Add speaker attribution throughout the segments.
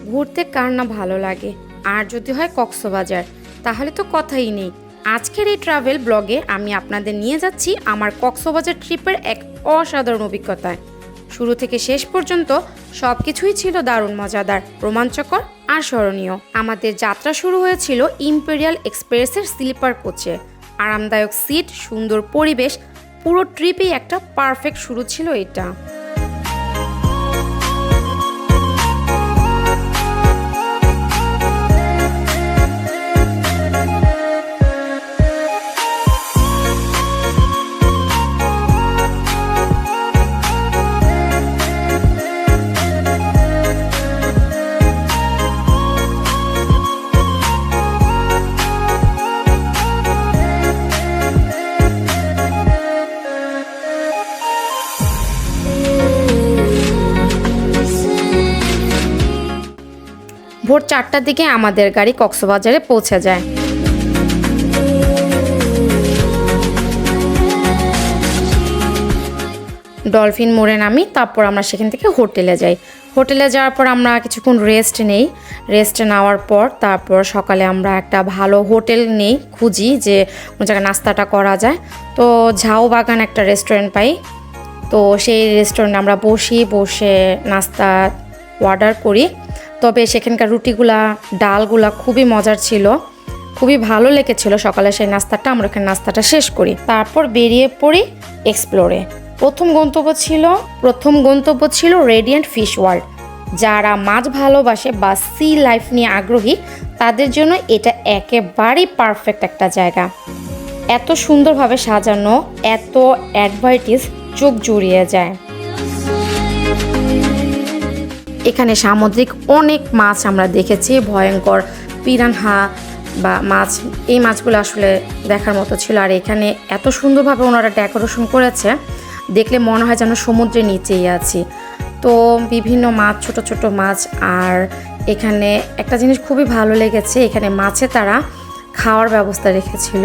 Speaker 1: ঘুরতে কার না ভালো লাগে, আর যদি হয় কক্সবাজার, তাহলে তো কথাই নেই। আজকের এই ট্রাভেল ব্লগে আমি আপনাদের নিয়ে যাচ্ছি আমার কক্সবাজার ট্রিপের এক অসাধারণ অভিজ্ঞতায়। শুরু থেকে শেষ পর্যন্ত সব কিছুই ছিল দারুণ মজাদার, রোমাঞ্চকর আর স্মরণীয়। আমাদের যাত্রা শুরু হয়েছিল ইম্পেরিয়াল এক্সপ্রেসের স্লিপার কোচে। আরামদায়ক সিট, সুন্দর পরিবেশ, পুরো ট্রিপেই একটা পারফেক্ট শুরু ছিল এটা। ভোর 4টার দিকে আমাদের গাড়ি কক্সবাজারে পৌঁছে যায়। ডলফিন মোড়ে নামি, তারপর আমরা সেখান থেকে হোটেলে যাই। হোটেলে যাওয়ার পর আমরা কিছুক্ষণ রেস্ট নেই। রেস্ট নেওয়ার পর তারপর সকালে আমরা একটা ভালো হোটেল নেই, খুঁজি যে কোনো জায়গায় নাস্তাটা করা যায়। তো ঝাউ বাগান একটা রেস্টুরেন্ট পাই। তো সেই রেস্টুরেন্টে আমরা বসে নাস্তা অর্ডার করি। তবে সেখানকার রুটিগুলা, ডালগুলা খুবই মজার ছিল, খুবই ভালো লেগেছিল। সকালে সেই নাস্তাটা আমরা ওখানে নাস্তাটা শেষ করি, তারপর বেরিয়ে পড়ি এক্সপ্লোরে। প্রথম গন্তব্য ছিল রেডিয়েন্ট ফিশ ওয়ার্ল্ড। যারা মাছ ভালোবাসে বা সি লাইফ নিয়ে আগ্রহী, তাদের জন্য এটা একেবারেই পারফেক্ট একটা জায়গা। এত সুন্দরভাবে সাজানো, এত অ্যাডভার্টাইজ, চোখ জুড়িয়ে যায়। এখানে সামুদ্রিক অনেক মাছ আমরা দেখেছি, ভয়ঙ্কর পিরানহা বা মাছ। এই মাছগুলো আসলে দেখার মতো ছিল। আর এখানে এত সুন্দরভাবে ওনারা ডেকোরেশন করেছে, দেখলে মনে হয় যেন সমুদ্রের নিচেই আছি। তো বিভিন্ন মাছ, ছোট ছোট মাছ। আর এখানে একটা জিনিস খুবই ভালো লেগেছে, এখানে মাছে তারা খাওয়ার ব্যবস্থা রেখেছিল,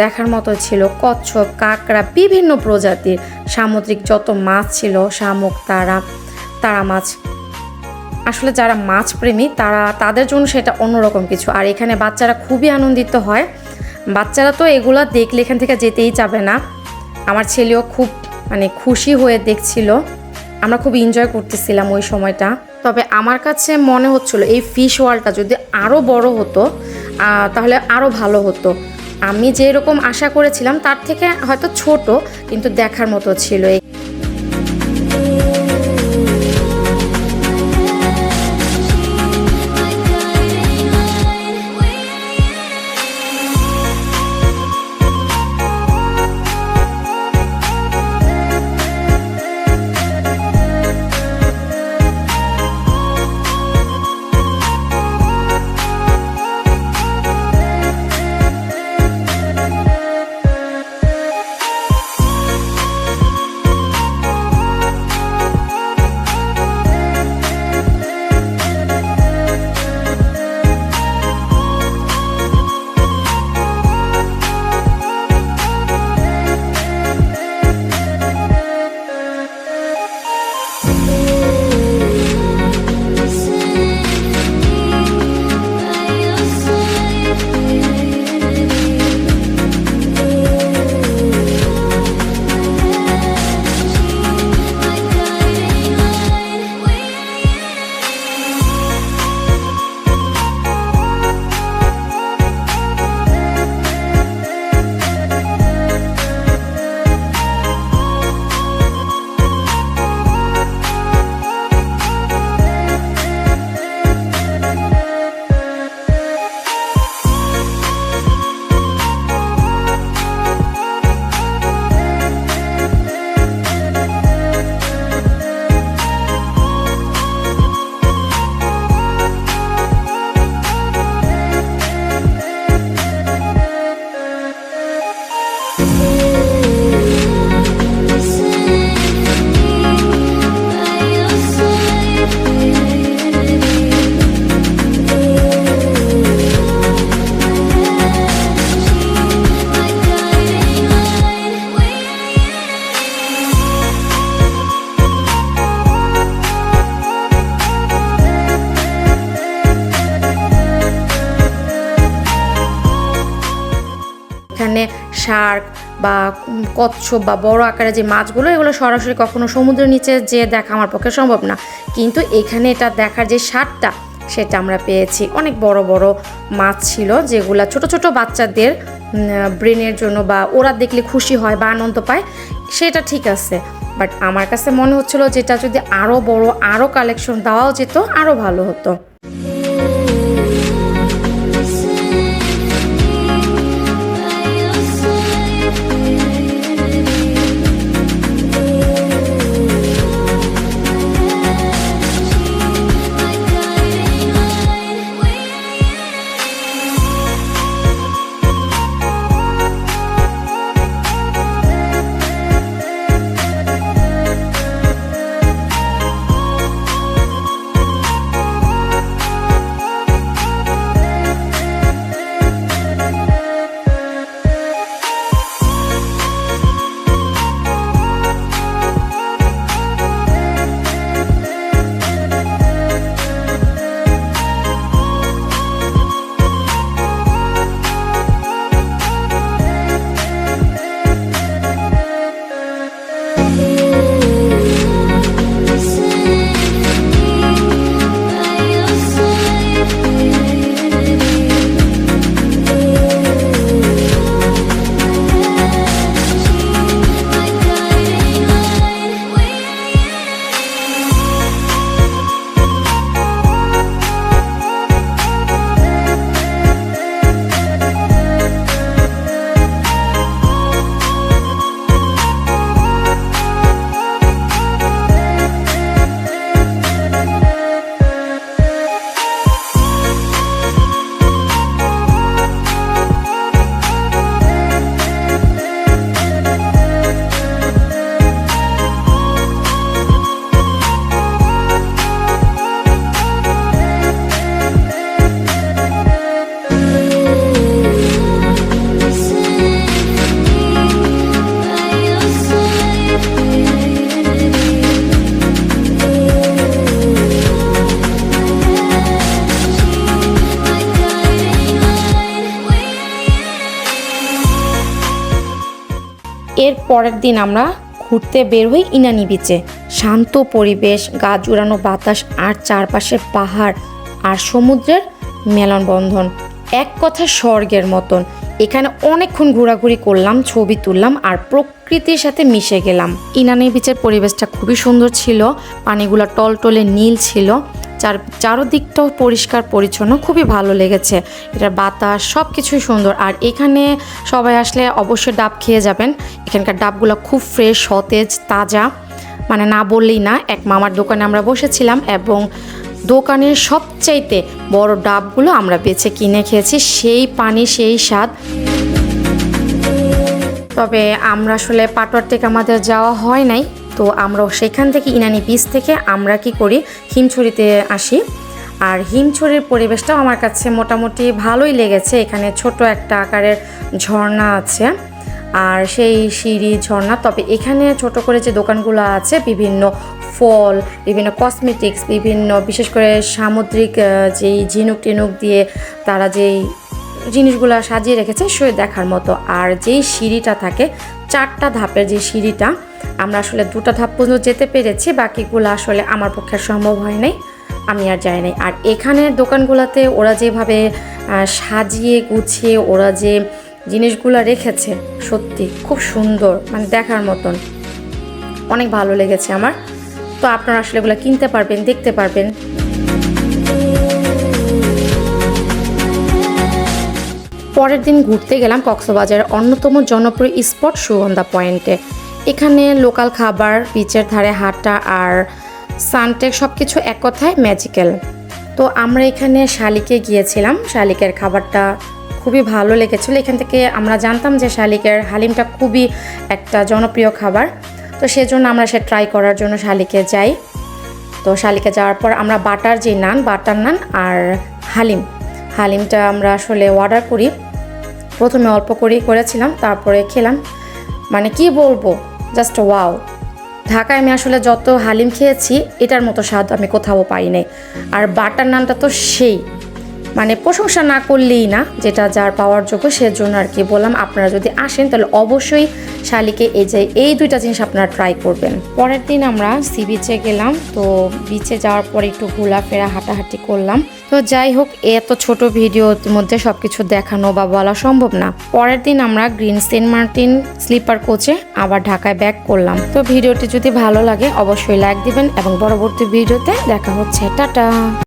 Speaker 1: দেখার মতো ছিল। কচ্ছপ, কাঁকড়া, বিভিন্ন প্রজাতির সামুদ্রিক যত মাছ ছিল, শামুক, তারা মাছ। আসলে যারা মাছ প্রেমী তাদের জন্য সেটা অন্যরকম কিছু। আর এখানে বাচ্চারা খুবই আনন্দিত হয়। বাচ্চারা তো এগুলো দেখলে এখান থেকে যেতেই চাবে না। আমার ছেলেও খুব খুশি হয়ে দেখছিল। আমরা খুব এনজয় করতেছিলাম ওই সময়টা। তবে আমার কাছে মনে হচ্ছিল এই ফিশ ওয়ার্ল্ডটা যদি আরও বড় হতো তাহলে আরও ভালো হতো। আমি যেরকম আশা করেছিলাম তার থেকে হয়তো ছোট, কিন্তু দেখার মতো ছিল। শার্ক বা কচ্ছপ বা বড় আকারের যে মাছগুলো, এগুলো সরাসরি কখনো সমুদ্রের নিচে যে দেখা আমার পক্ষে সম্ভব না, কিন্তু এখানে এটা দেখার যে স্বাদটা সেটা আমরা পেয়েছি। অনেক বড় বড় মাছ ছিল, যেগুলো ছোট ছোট বাচ্চাদের ব্রেনের জন্য বা ওরা দেখলে খুশি হয় বা আনন্দ পায়, সেটা ঠিক আছে। বাট আমার কাছে মনে হচ্ছিল যেটা যদি আরও বড়, আরও কালেকশন দেওয়াও যেত, আরও ভালো হতো। এর পরের দিন আমরা ঘুরতে বের হই ইনানি বিচে। শান্ত পরিবেশ, গা জুড়ানো বাতাস আর চারপাশে পাহাড় আর সমুদ্রের মেলনবন্ধন, এক কথা স্বর্গের মতন। এখানে অনেকক্ষণ ঘোরাঘুরি করলাম, ছবি তুললাম আর প্রকৃতির সাথে মিশে গেলাম। ইনানি বিচের পরিবেশটা খুবই সুন্দর ছিল, পানিগুলো টলটলে নীল ছিল, চারদিকটাও পরিষ্কার পরিচ্ছন্ন, খুবই ভালো লেগেছে। এটার বাতাস সব কিছুই সুন্দর। আর এখানে সবাই আসলে অবশ্যই ডাব খেয়ে যাবেন। এখানকার ডাবগুলো খুব ফ্রেশ, সতেজ, তাজা, মানে না বললেই না। এক মামার দোকানে আমরা বসেছিলাম এবং দোকানের সবচাইতে বড় ডাবগুলো আমরা বেছে কিনে খেয়েছি। সেই পানি, সেই স্বাদ। তবে আমরা আসলে পাটোয়ার থেকে আমাদের যাওয়া হয় নাই, তো আমরা সেখান থেকে ইনানি বিচ থেকে আমরা কি করি, হিমছড়িতে আসি। আর হিমছড়ির পরিবেশটাও আমার কাছে মোটামুটি ভালোই লেগেছে। এখানে ছোট একটা আকারের ঝর্ণা আছে আর সেই সিঁড়ি ঝর্ণা। তবে এখানে ছোট করে যে দোকানগুলো আছে, বিভিন্ন ফল, বিভিন্ন কসমেটিক্স, বিভিন্ন বিশেষ করে সামুদ্রিক যেই ঝিনুক টিনুক দিয়ে তারা যেই জিনিসগুলো সাজিয়ে রেখেছে, সে দেখার মতো। আর যেই সিঁড়িটা থাকে, 4টা ধাপের যে সিঁড়িটা, আমরা আসলে 2টা ধাপ পর্যন্ত যেতে পেরেছি, বাকিগুলো আসলে আমার পক্ষে সম্ভব হয় নাই, আমি আর যাই নাই। আর এখানের দোকানগুলোতে ওরা যেভাবে সাজিয়ে গুছিয়ে ওরা যে জিনিসগুলো রেখেছে, সত্যি খুব সুন্দর, মানে দেখার মতন, অনেক ভালো লেগেছে আমার। তো আপনারা আসলে এগুলো কিনতে পারবেন, দেখতে পারবেন। পরের দিন ঘুরতে গেলাম কক্সবাজারের অন্যতম জনপ্রিয় স্পট সুগন্ধা পয়েন্টে। এখানে লোকাল খাবার, বিচের ধারে হাঁটা আর সানটেক সব কিছু এক কথায় ম্যাজিক্যাল। তো আমরা এখানে শালিকে গিয়েছিলাম, শালিকের খাবারটা খুবই ভালো লেগেছিল। এখান থেকে আমরা জানতাম যে শালিকের হালিমটা খুবই একটা জনপ্রিয় খাবার, তো সেজন্য আমরা সে ট্রাই করার জন্য শালিকে যাই। তো শালিকে যাওয়ার পর আমরা বাটার নান আর হালিমটা আমরা আসলে অর্ডার করি। প্রথমে অল্প করেই করেছিলাম, তারপরে খেলাম, মানে কি বলবো, জাস্ট ওয়াও। ঢাকায় আমি আসলে যত হালিম খেয়েছি, এটার মতো স্বাদ আমি কোথাও পাই নাই। আর বাটার নানটা তো সেই মানে প্রশংসা না করলেই না, যেটা যার পাওয়ার যোগ্য সেজন্য আর কি বললাম। আপনারা যদি আসেন তাহলে অবশ্যই শালিকে এই দুইটা জিনিস আপনারা ট্রাই করবেন। পরের দিন আমরা সি বিচে গেলাম। তো বিচে যাওয়ার পরে একটু ঘোরাফেরা হাঁটাহাঁটি করলাম। তো যাই হোক, এত ছোট ভিডিওর মধ্যে সবকিছু দেখানো বা বলা সম্ভব না। পরের দিন আমরা গ্রিন সেন্ট মার্টিন স্লিপার কোচে আবার ঢাকায় ব্যাক করলাম। তো ভিডিওটি যদি ভালো লাগে অবশ্যই লাইক দিবেন এবং পরবর্তী ভিডিওতে দেখা হচ্ছে। টাটা।